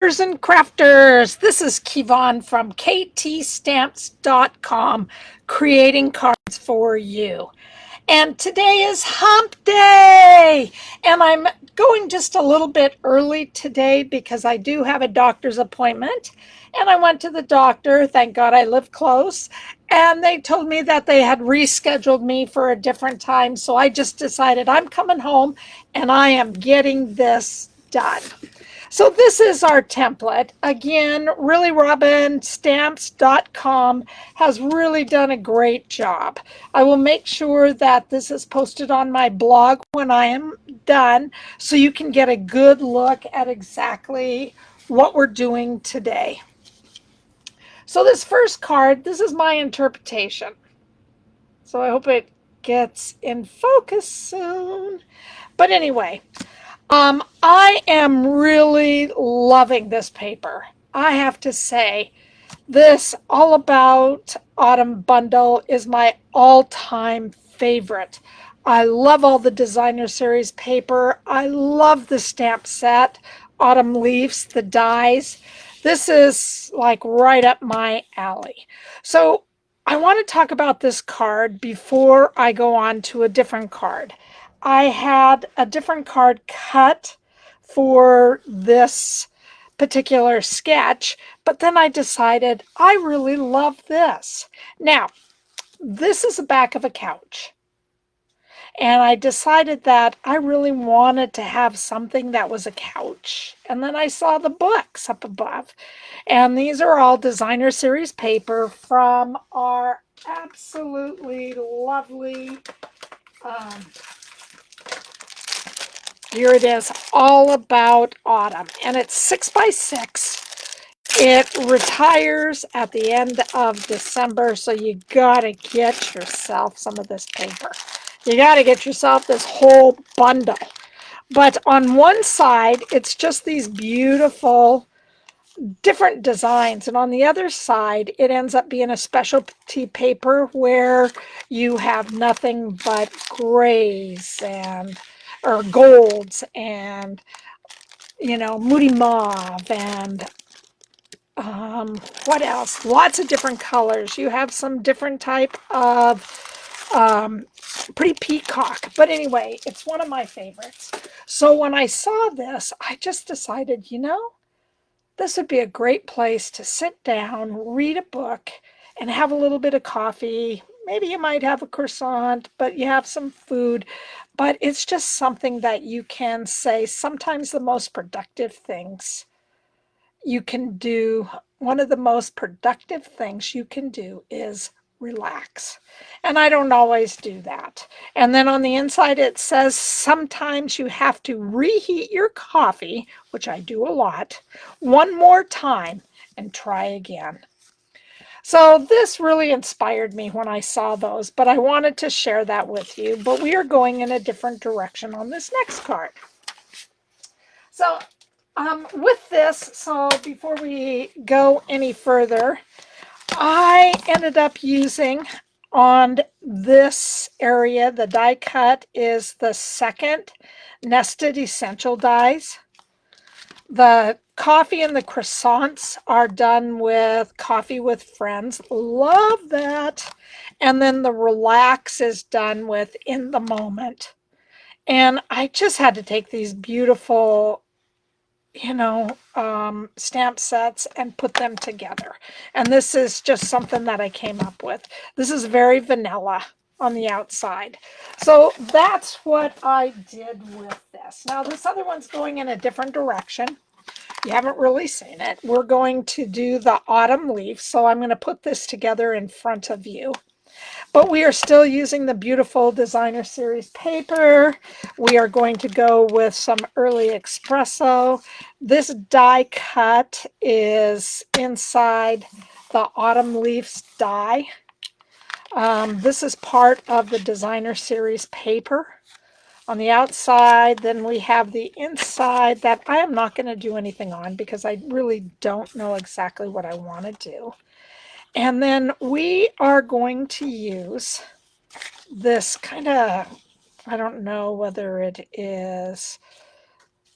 And crafters, this is Cajan from ktstamps.com, creating cards for you. And today is Hump Day, and I'm going just a little bit early today because I do have a doctor's appointment. And I went to the doctor, thank God I live close, and they told me that they had rescheduled me for a different time. So I just decided I'm coming home and I am getting this done. So this is our template. Again, Really Robin Stamps.com has really done a great job. I will make sure that this is posted on my blog when I am done so you can get a good look at exactly what we're doing today. So this first card, this is my interpretation. So I hope it gets in focus soon. But anyway, I am really loving this paper. I have to say, this All About Autumn bundle is my all-time favorite. I love all the designer series paper. I love the stamp set, autumn leaves, the dies. This is like right up my alley. So I want to talk about this card before I go on to a different card. I had a different card cut for this particular sketch, but then I decided I really love this. Now, this is the back of a couch. And I decided that I really wanted to have something that was a couch. And then I saw the books up above. And these are all designer series paper from our absolutely lovely, here it is, All About Autumn. And it's 6x6. It retires at the end of December, so you gotta get yourself some of this paper. You gotta get yourself this whole bundle. But on one side, it's just these beautiful different designs, and on the other side, it ends up being a specialty paper where you have nothing but grays and or golds and Moody Mauve and what else? Lots of different colors. You have some different type of pretty peacock. But anyway, it's one of my favorites. So when I saw this, I just decided, this would be a great place to sit down, read a book, and have a little bit of coffee. Maybe you might have a croissant, but you have some food. But it's just something that you can say sometimes the most productive things you can do, one of the most productive things you can do is relax. And I don't always do that. And then on the inside, it says sometimes you have to reheat your coffee, which I do a lot, one more time and try again. So this really inspired me when I saw those, but I wanted to share that with you. But we are going in a different direction on this next card. So with this, so before we go any further, I ended up using on this area, the die cut is the second nested essential dies. The coffee and the croissants are done with Coffee with Friends. Love that. And then the relax is done with In the Moment. And I just had to take these beautiful stamp sets and put them together. And this is just something that I came up with. This is very vanilla on the outside. So that's what I did with this. Now this other one's going in a different direction. You haven't really seen it. We're going to do the autumn leaf. So I'm going to put this together in front of you. But we are still using the beautiful designer series paper. We are going to go with some early espresso. This die cut is inside the autumn leaves die. This is part of the designer series paper. On the outside, then we have the inside that I am not going to do anything on because I really don't know exactly what I want to do. And then we are going to use this kind of, I don't know whether it is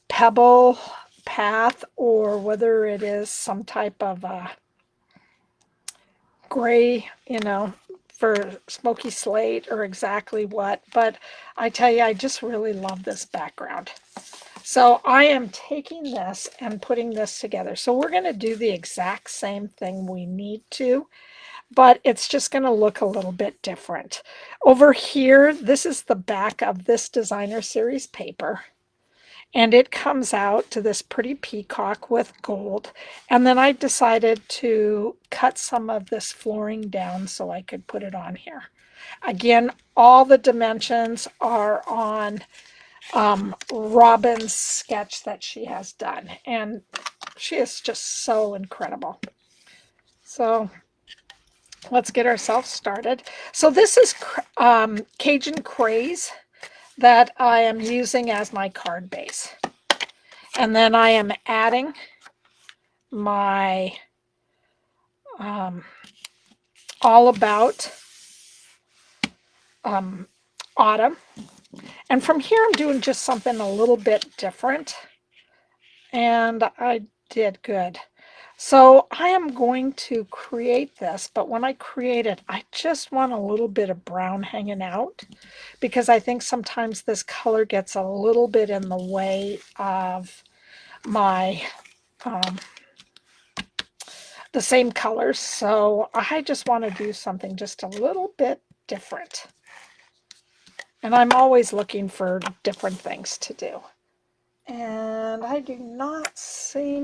pebble path or whether it is some type of gray, for smoky slate or exactly what. But I tell you, I just really love this background. So I am taking this and putting this together. So we're going to do the exact same thing we need to, but it's just going to look a little bit different. Over here, this is the back of this designer series paper. And it comes out to this pretty peacock with gold. And then I decided to cut some of this flooring down so I could put it on here. Again, all the dimensions are on Robin's sketch that she has done. And she is just so incredible. So let's get ourselves started. So this is Cajan Craze that I am using as my card base. And then I am adding my All About Autumn. And from here, I'm doing just something a little bit different. And I did good. So I am going to create this, but when I create it, I just want a little bit of brown hanging out because I think sometimes this color gets a little bit in the way of my the same colors. So I just want to do something just a little bit different. And I'm always looking for different things to do. And I do not see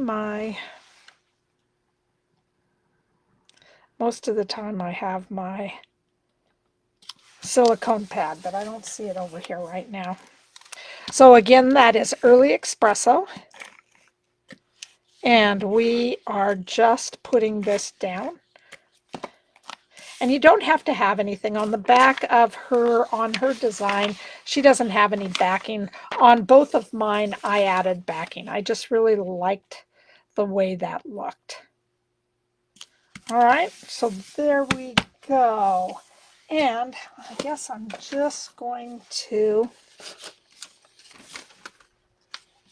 most of the time I have my silicone pad, but I don't see it over here right now. So again, that is Early Espresso. And we are just putting this down. And you don't have to have anything on the back of her, on her design. She doesn't have any backing. On both of mine, I added backing. I just really liked the way that looked. All right, so there we go. And I guess I'm just going to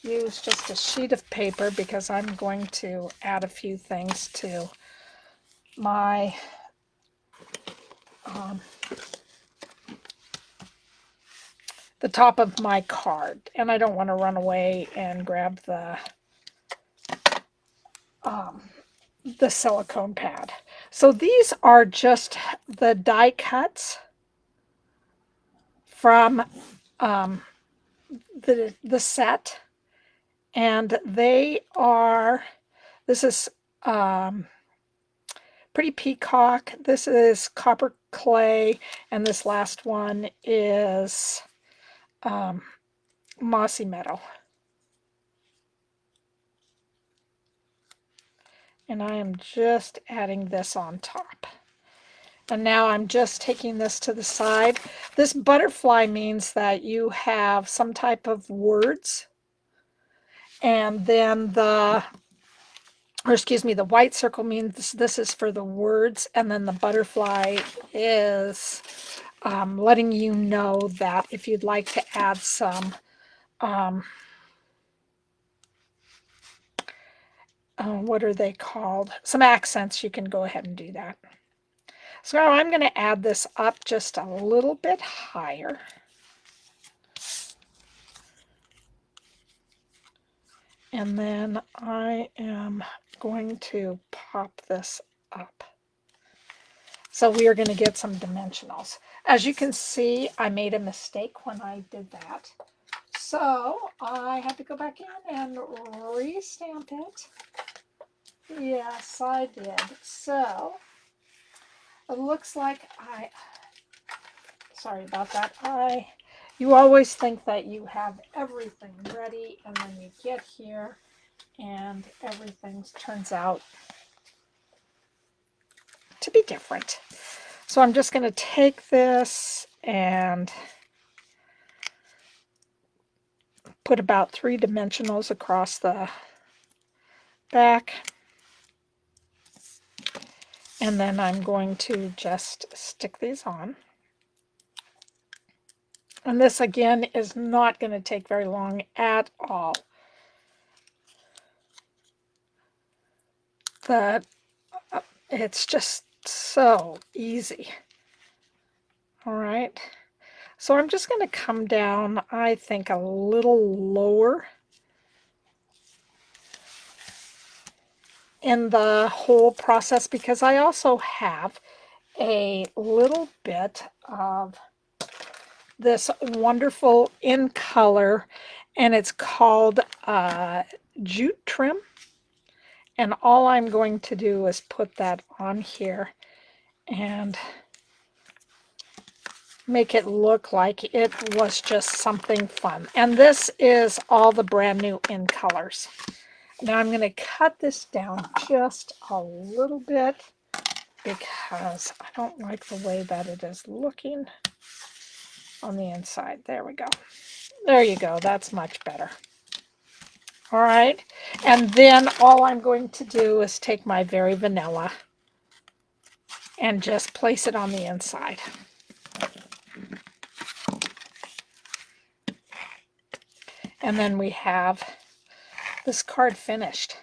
use just a sheet of paper because I'm going to add a few things to my the top of my card, and I don't want to run away and grab the silicone pad. So these are just the die cuts from the set, and they are, this is Pretty Peacock, this is Copper Clay, and this last one is Mossy Meadow. And I am just adding this on top. And now I'm just taking this to the side. This butterfly means that you have some type of words. And then the white circle means this is for the words. And then the butterfly is letting you know that if you'd like to add some what are they called? Some accents, you can go ahead and do that. So now I'm going to add this up just a little bit higher. And then I am going to pop this up. So we are going to get some dimensionals. As you can see, I made a mistake when I did that. So I had to go back in and re-stamp it. Yes, I did. So it looks like sorry about that. You always think that you have everything ready, and then you get here and everything turns out to be different. So I'm just going to take this and put about 3 dimensionals across the back. And then I'm going to just stick these on. And this again is not going to take very long at all. that it's just so easy. All right. So I'm just going to come down, I think, a little lower in the whole process because I also have a little bit of this wonderful in color, and it's called Jute Trim. And all I'm going to do is put that on here and make it look like it was just something fun. And this is all the brand new in colors. Now I'm going to cut this down just a little bit because I don't like the way that it is looking on the inside. There we go. There you go. That's much better. All right. And then all I'm going to do is take my Very Vanilla and just place it on the inside. And then we have this card finished.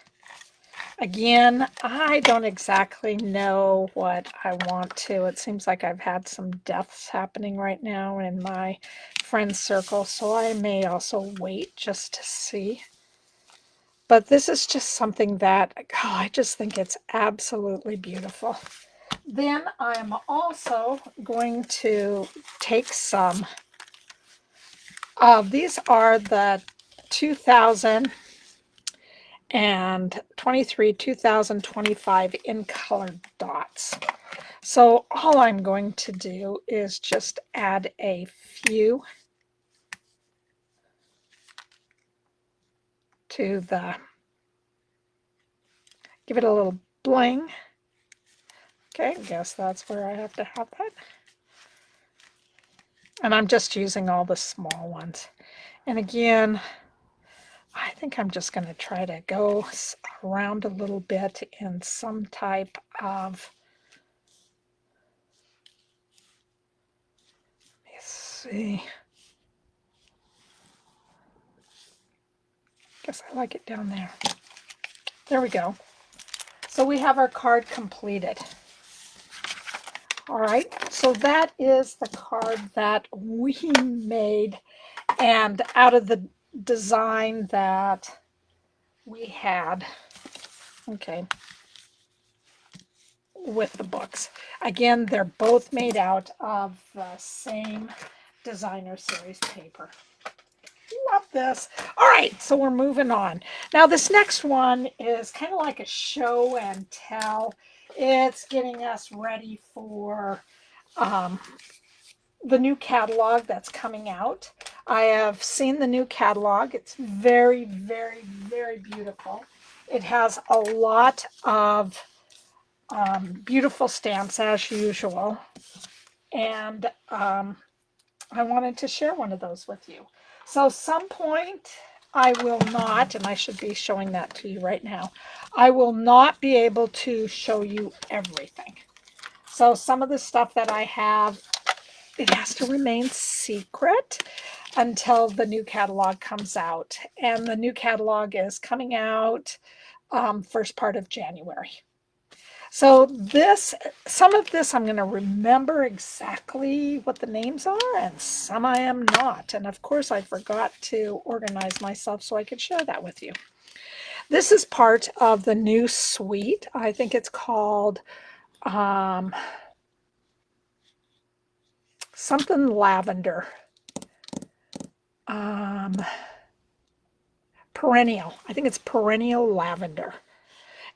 Again, I don't exactly know what I want to. It seems like I've had some deaths happening right now in my friend circle, so I may also wait just to see. But this is just something that, I just think it's absolutely beautiful. Then I am also going to take some these are the 2023, 2025 in color dots. So all I'm going to do is just add a few to the, give it a little bling. Okay, I guess that's where I have to have that. And I'm just using all the small ones. And again, I think I'm just going to try to go around a little bit in some type of, let's see. Guess I like it down there. There we go. So we have our card completed. All right, so that is the card that we made, and out of the design that we had, okay, with the books. Again, they're both made out of the same designer series paper. Love this. All right, so we're moving on. Now this next one is kind of like a show and tell. It's getting us ready for the new catalog that's coming out. I have seen the new catalog. It's very, very, very beautiful. It has a lot of beautiful stamps as usual. And I wanted to share one of those with you. So some point I will not, and I should be showing that to you right now, I will not be able to show you everything. So some of the stuff that I have, it has to remain secret until the new catalog comes out. And the new catalog is coming out first part of January. So some of this I'm going to remember exactly what the names are, and some I am not. And of course I forgot to organize myself so I could share that with you. This is part of the new suite. I think it's called something Lavender. Perennial. I think it's Perennial Lavender.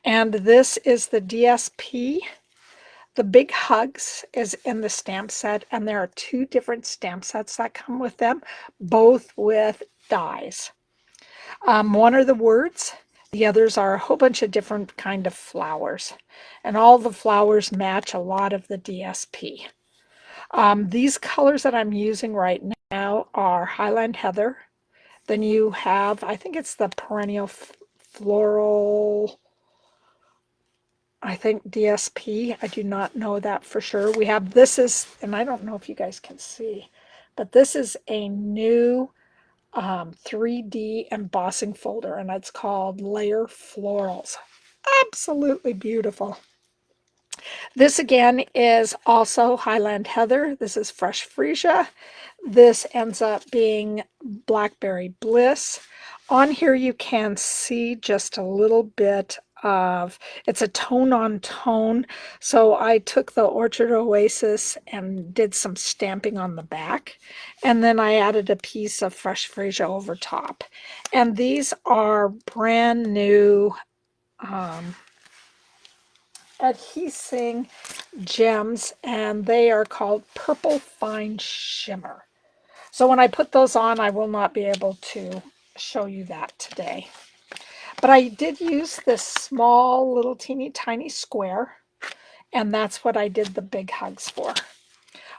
And this is the DSP. The Big Hugs is in the stamp set, and there are two different stamp sets that come with them, both with dies. One are the words, the others are a whole bunch of different kind of flowers, and all the flowers match a lot of the DSP. These colors that I'm using right now are Highland Heather. Then you have, I think it's the Perennial Floral, I think DSP. I do not know that for sure. We have, this is, and I don't know if you guys can see, but this is a new 3D embossing folder, and it's called Layer Florals. Absolutely beautiful. This again is also Highland Heather. This is fresh Fresia. This ends up being Blackberry Bliss. On here you can see just a little bit of, it's a tone on tone. So I took the Orchid Oasis and did some stamping on the back. And then I added a piece of fresh Fresia over top. And these are brand new adhesing gems, and they are called Purple Fine Shimmer. So when I put those on, I will not be able to show you that today. But I did use this small little teeny tiny square, and that's what I did the big hugs for.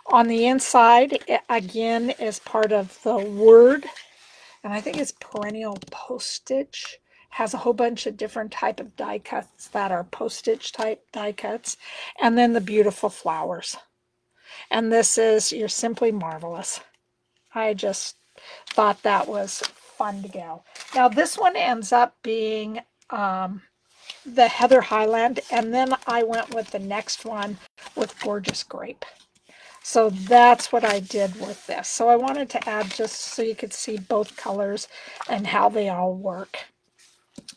On the inside, it again is part of the word, and I think it's Perennial Postage. Has a whole bunch of different type of die cuts that are postage type die cuts, and then the beautiful flowers. And this is You're Simply Marvelous. I just thought that was fun to go. Now this one ends up being the Heather Highland, and then I went with the next one with Gorgeous Grape. So that's what I did with this. So I wanted to add just so you could see both colors and how they all work.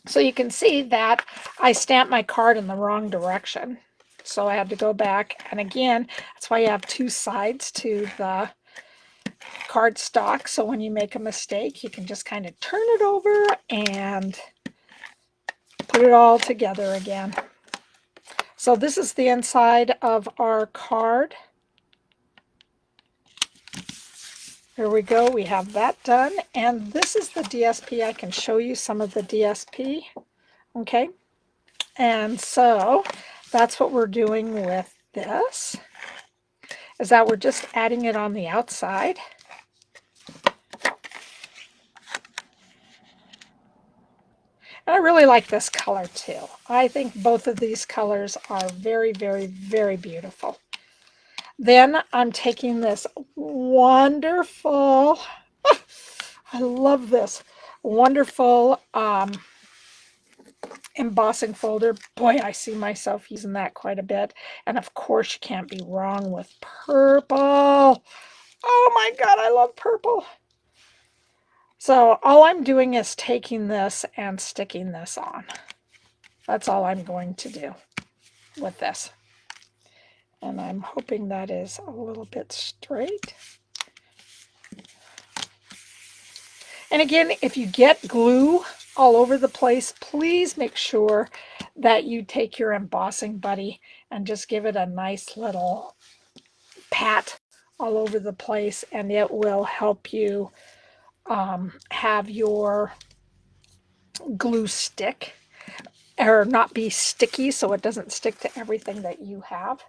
So you can see that I stamped my card in the wrong direction. So I had to go back, and again, that's why you have two sides to the cardstock. So when you make a mistake, you can just kind of turn it over and put it all together again. So this is the inside of our card. Here we go. We have that done. And this is the DSP. I can show you some of the DSP. Okay. And so that's what we're doing with this, is that we're just adding it on the outside. And I really like this color too. I think both of these colors are very, very, very beautiful. Then I'm taking this wonderful, I love this, wonderful embossing folder. Boy, I see myself using that quite a bit. And of course, you can't be wrong with purple. Oh my God, I love purple. So all I'm doing is taking this and sticking this on. That's all I'm going to do with this. And I'm hoping that is a little bit straight. And again, if you get glue all over the place, please make sure that you take your embossing buddy and just give it a nice little pat all over the place, and it will help you have your glue stick or not be sticky, so it doesn't stick to everything that you have.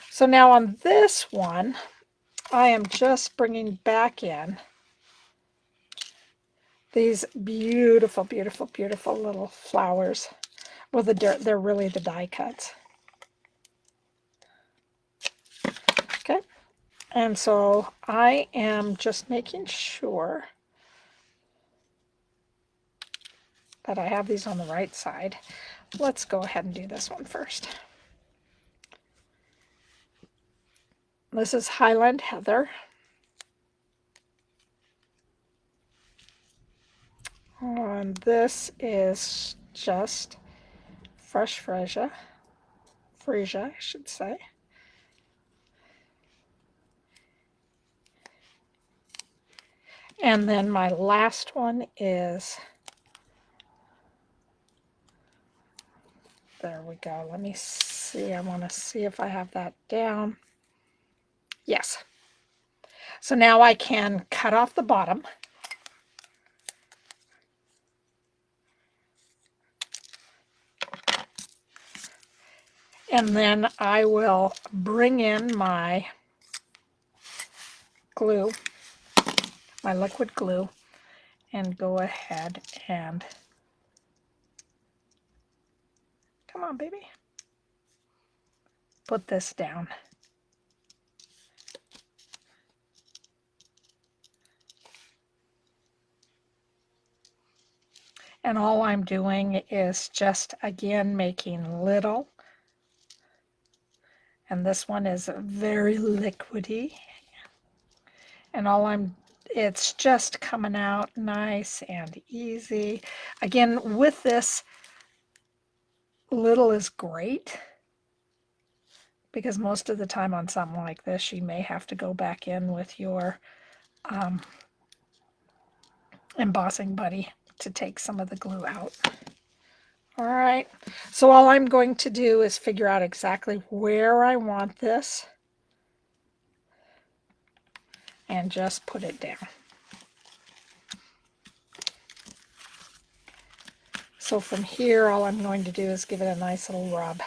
So now on this one, I am just bringing back in these beautiful, beautiful, beautiful little flowers. Well, they're really the die cuts. Okay, and so I am just making sure that I have these on the right side. Let's go ahead and do this one first. This is Highland Heather. And this is just fresh Fresia, I should say. And then my last one is, there we go. Let me see. I want to see if I have that down. Yes. So now I can cut off the bottom. And then I will bring in my glue, my liquid glue, and go ahead and, come on, baby, put this down. And all I'm doing is just, again, making little. And this one is very liquidy. And it's just coming out nice and easy. Again, with this, little is great, because most of the time on something like this, you may have to go back in with your embossing buddy to take some of the glue out. All right, so all I'm going to do is figure out exactly where I want this and just put it down. So from here, all I'm going to do is give it a nice little rub.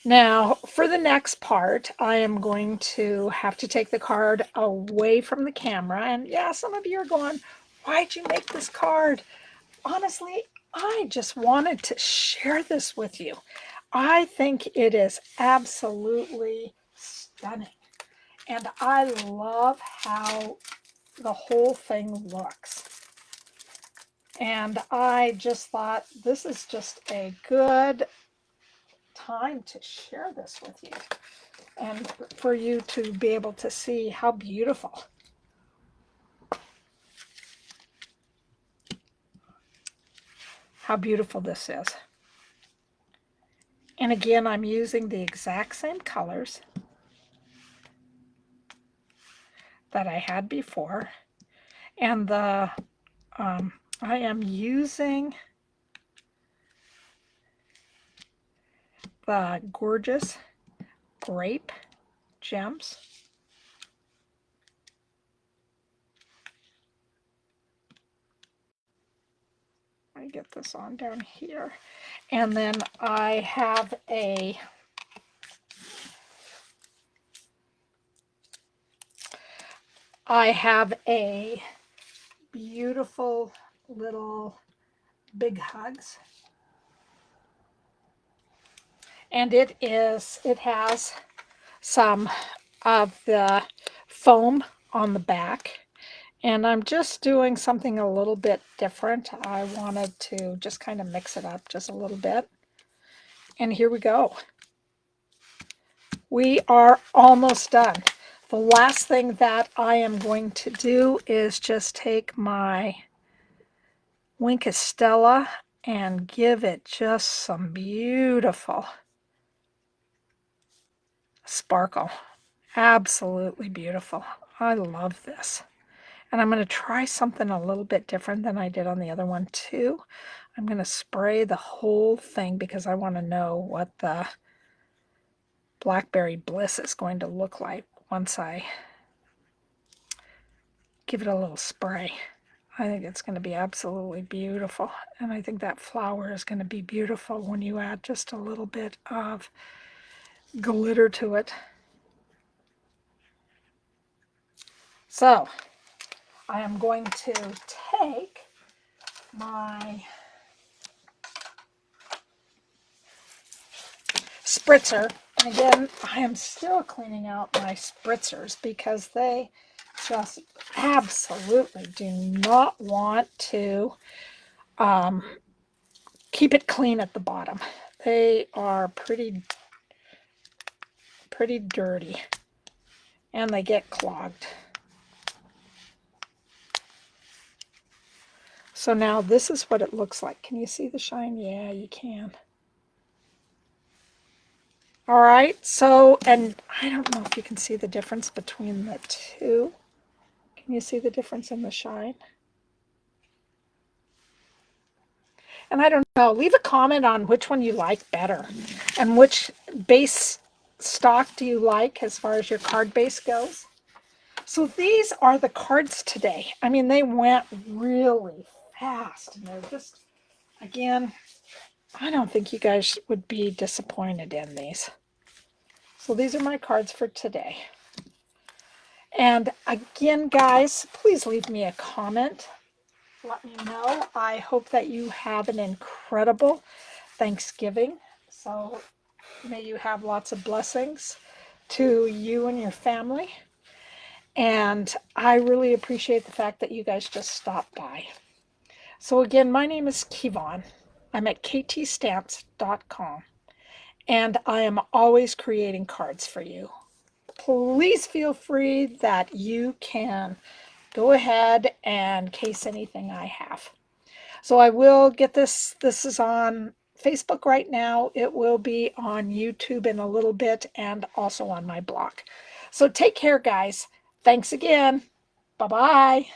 Now, for the next part, I am going to have to take the card away from the camera. And yeah, some of you are going, why'd you make this card? Honestly, I just wanted to share this with you. I think it is absolutely stunning. And I love how the whole thing looks. And I just thought this is just a good time to share this with you and for you to be able to see how beautiful. How beautiful this is. And again, I'm using the exact same colors that I had before. And I am using the gorgeous Grape gems. Let me get this on down here. And then I have a beautiful little Big Hugs. And it has some of the foam on the back. And I'm just doing something a little bit different. I wanted to just kind of mix it up just a little bit. And here we go. We are almost done. The last thing that I am going to do is just take my Wink Estella and give it just some beautiful sparkle. Absolutely beautiful. I love this. And I'm going to try something a little bit different than I did on the other one too. I'm going to spray the whole thing because I want to know what the Blackberry Bliss is going to look like once I give it a little spray. I think it's going to be absolutely beautiful. And I think that flower is going to be beautiful when you add just a little bit of glitter to it. So I am going to take my spritzer. And again, I am still cleaning out my spritzers because they just absolutely do not want to keep it clean at the bottom. They are pretty dirty and they get clogged. So now this is what it looks like. Can you see the shine? Yeah, you can. All right, so, and I don't know if you can see the difference between the two. Can you see the difference in the shine? And I don't know, leave a comment on which one you like better and which base stock do you like as far as your card base goes. So these are the cards today. I mean, they went really fast. And they're just, again, I don't think you guys would be disappointed in these. So these are my cards for today. And again, guys, please leave me a comment. Let me know. I hope that you have an incredible Thanksgiving. So may you have lots of blessings to you and your family. And I really appreciate the fact that you guys just stopped by. So again, my name is Cajan. I'm at ktstamps.com, and I am always creating cards for you. Please feel free that you can go ahead and case anything I have. So I will get this. This is on Facebook right now. It will be on YouTube in a little bit and also on my blog. So take care, guys. Thanks again. Bye-bye.